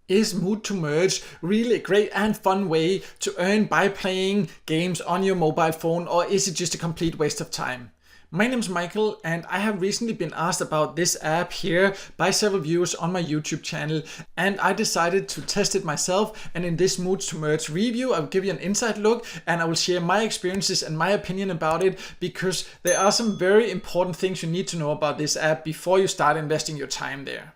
Is Mood to Merge really a great and fun way to earn by playing games on your mobile phone, or is it just a complete waste of time? My name is Michael, and I have recently been asked about this app here by several viewers on my YouTube channel, and I decided to test it myself. And in this Mood to Merge review, I will give you an inside look and I will share my experiences and my opinion about it, because there are some very important things you need to know about this app before you start investing your time there.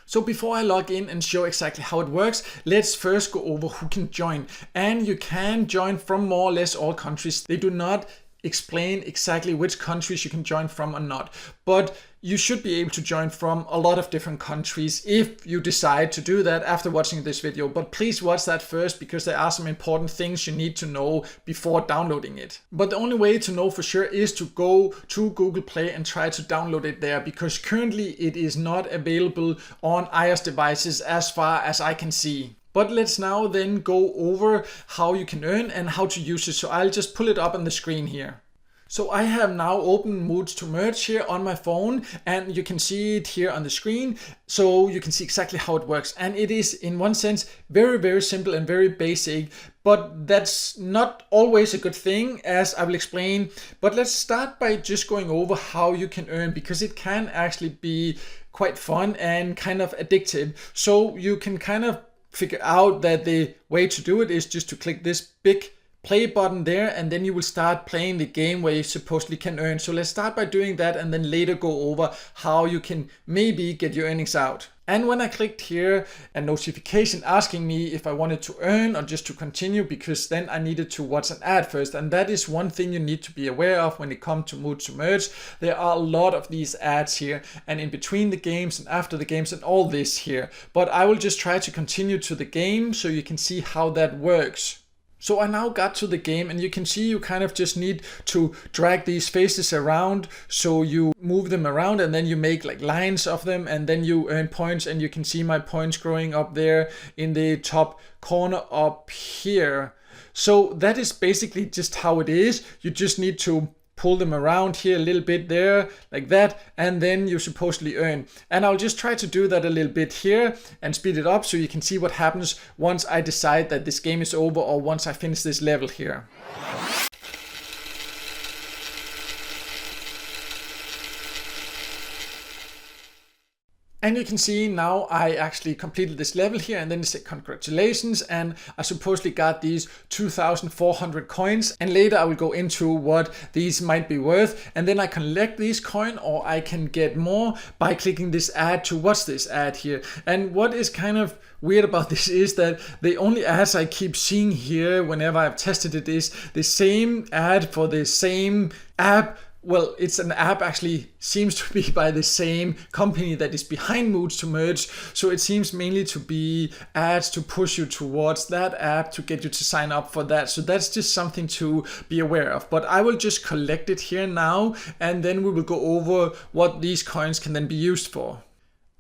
So before I log in and show exactly how it works, let's first go over who can join. And you can join from more or less all countries. They do not explain exactly which countries you can join from or not, but you should be able to join from a lot of different countries if you decide to do that after watching this video. But please watch that first, because there are some important things you need to know before downloading it. But the only way to know for sure is to go to Google Play and try to download it there, because currently it is not available on iOS devices as far as I can see. But let's now then go over how you can earn and how to use it. So I'll just pull it up on the screen here. So I have now opened Moods to Merge here on my phone, and you can see it here on the screen. So you can see exactly how it works. And it is in one sense very, very simple and very basic, but that's not always a good thing, as I will explain. But let's start by just going over how you can earn, because it can actually be quite fun and kind of addictive. So you can kind of figure out that the way to do it is just to click this big play button there, and then you will start playing the game where you supposedly can earn. So let's start by doing that, and then later go over how you can maybe get your earnings out. And when I clicked here, a notification asking me if I wanted to earn or just to continue, because then I needed to watch an ad first. And that is one thing you need to be aware of when it comes to Mood to Merge. There are a lot of these ads here, and in between the games and after the games and all this here. But I will just try to continue to the game so you can see how that works. So I now got to the game, and you can see you kind of just need to drag these faces around. So you move them around and then you make like lines of them, and then you earn points, and you can see my points growing up there in the top corner up here. So that is basically just how it is. You just need to pull them around here a little bit there like that, and then you supposedly earn. And I'll just try to do that a little bit here and speed it up so you can see what happens once I decide that this game is over, or once I finish this level here. And you can see now I actually completed this level here, and then it said congratulations, and I supposedly got these 2,400 coins, and later I will go into what these might be worth. And then I collect these coins, or I can get more by clicking this ad to watch this ad here. And what is kind of weird about this is that the only ads I keep seeing here whenever I've tested it is the same ad for the same app. Well, it's an app actually seems to be by the same company that is behind Moods to Merge. So it seems mainly to be ads to push you towards that app to get you to sign up for that. So that's just something to be aware of. But I will just collect it here now, and then we will go over what these coins can then be used for.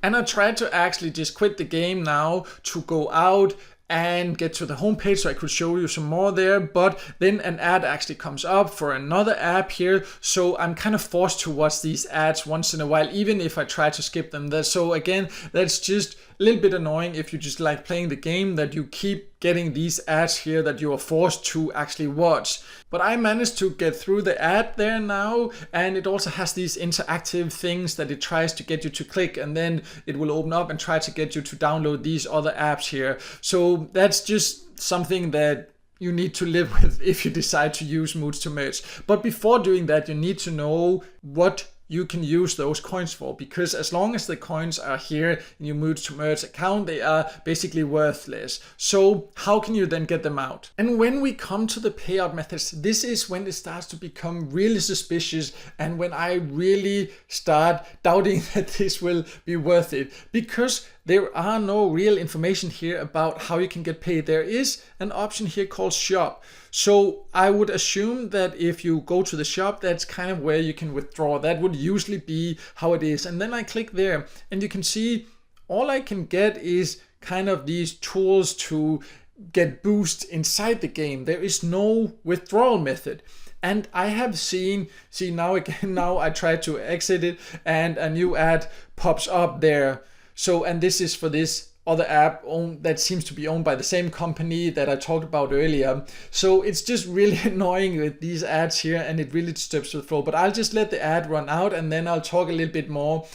And I tried to actually just quit the game now to go out and get to the homepage so I could show you some more there, but then an ad actually comes up for another app here, so I'm kind of forced to watch these ads once in a while, even if I try to skip them. So again, that's just a little bit annoying if you just like playing the game, that you keep getting these ads here that you are forced to actually watch. But I managed to get through the ad there now, and it also has these interactive things that it tries to get you to click, and then it will open up and try to get you to download these other apps here. So that's just something that you need to live with if you decide to use Moods to Merge. But before doing that, you need to know what you can use those coins for, because as long as the coins are here in your Moods to Merge account, they are basically worthless. So how can you then get them out? And when we come to the payout methods, this is when it starts to become really suspicious, and when I really start doubting that this will be worth it, because there are no real information here about how you can get paid. There is an option here called shop. So I would assume that if you go to the shop, that's kind of where you can withdraw. That would usually be how it is. And then I click there, and you can see all I can get is kind of these tools to get boost inside the game. There is no withdrawal method. And I have seen, see now again, now I try to exit it and a new ad pops up there. So, and this is for this other app that seems to be owned by the same company that I talked about earlier. So it's just really annoying with these ads here, and it really disturbs the flow. But I'll just let the ad run out, and then I'll talk a little bit more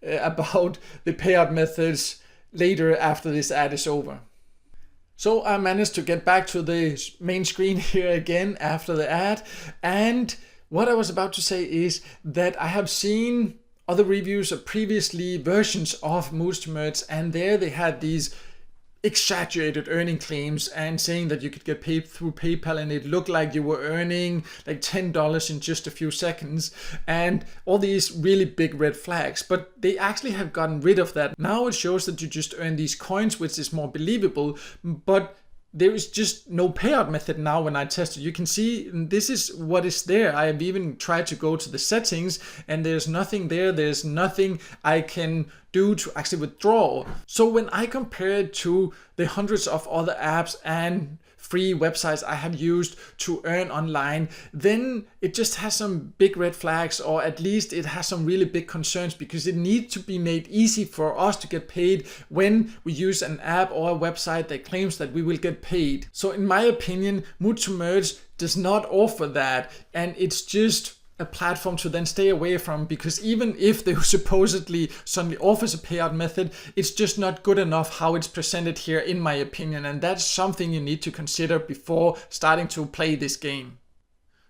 about the payout methods later after this ad is over. So I managed to get back to the main screen here again after the ad. And what I was about to say is that I have seen other reviews of previously versions of Moods to Merge, and there they had these exaggerated earning claims and saying that you could get paid through PayPal, and it looked like you were earning like $10 in just a few seconds, and all these really big red flags. But they actually have gotten rid of that. Now it shows that you just earn these coins, which is more believable, but there is just no payout method now when I tested. You can see this is what is there. I have even tried to go to the settings and there's nothing there. There's nothing I can do to actually withdraw. So when I compare it to the hundreds of other apps and free websites I have used to earn online, then it just has some big red flags, or at least it has some really big concerns, because it needs to be made easy for us to get paid when we use an app or a website that claims that we will get paid. So in my opinion, Moods to Merge does not offer that, and it's just a platform to then stay away from, because even if they supposedly suddenly offers a payout method, it's just not good enough how it's presented here, in my opinion, and that's something you need to consider before starting to play this game.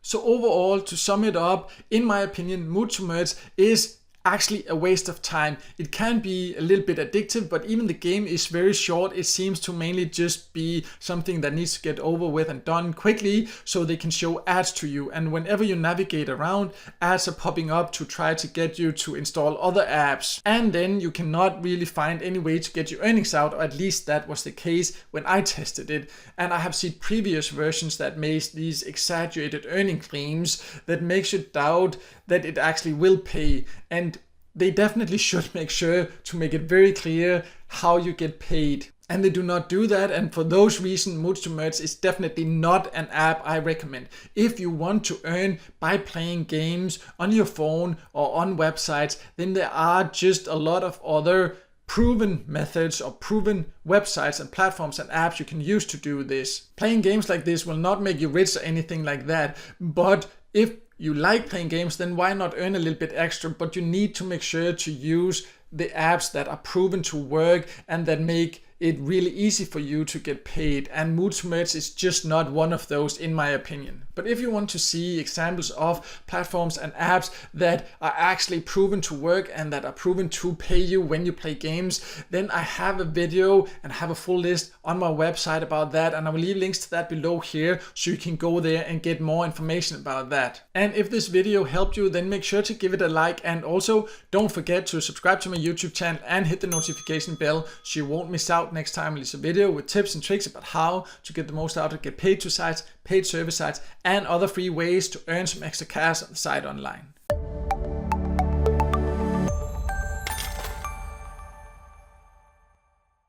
So overall, to sum it up, in my opinion, Moods to Merge is actually a waste of time. It can be a little bit addictive, but even the game is very short. It seems to mainly just be something that needs to get over with and done quickly so they can show ads to you. And whenever you navigate around, ads are popping up to try to get you to install other apps. And then you cannot really find any way to get your earnings out, or at least that was the case when I tested it. And I have seen previous versions that made these exaggerated earning claims that makes you doubt that it actually will pay. And they definitely should make sure to make it very clear how you get paid. And they do not do that, and for those reasons, Moods to Merge is definitely not an app I recommend. If you want to earn by playing games on your phone or on websites, then there are just a lot of other proven methods or proven websites and platforms and apps you can use to do this. Playing games like this will not make you rich or anything like that, but if you like playing games, then why not earn a little bit extra? But you need to make sure to use the apps that are proven to work and that make it really easy for you to get paid, and Moods to Merge is just not one of those, in my opinion. But if you want to see examples of platforms and apps that are actually proven to work and that are proven to pay you when you play games, then I have a video and have a full list on my website about that, and I will leave links to that below here so you can go there and get more information about that. And if this video helped you, then make sure to give it a like, and also don't forget to subscribe to my YouTube channel and hit the notification bell so you won't miss out next time I release a video with tips and tricks about how to get the most out of get paid to sites, paid service sites, and other free ways to earn some extra cash on the site online.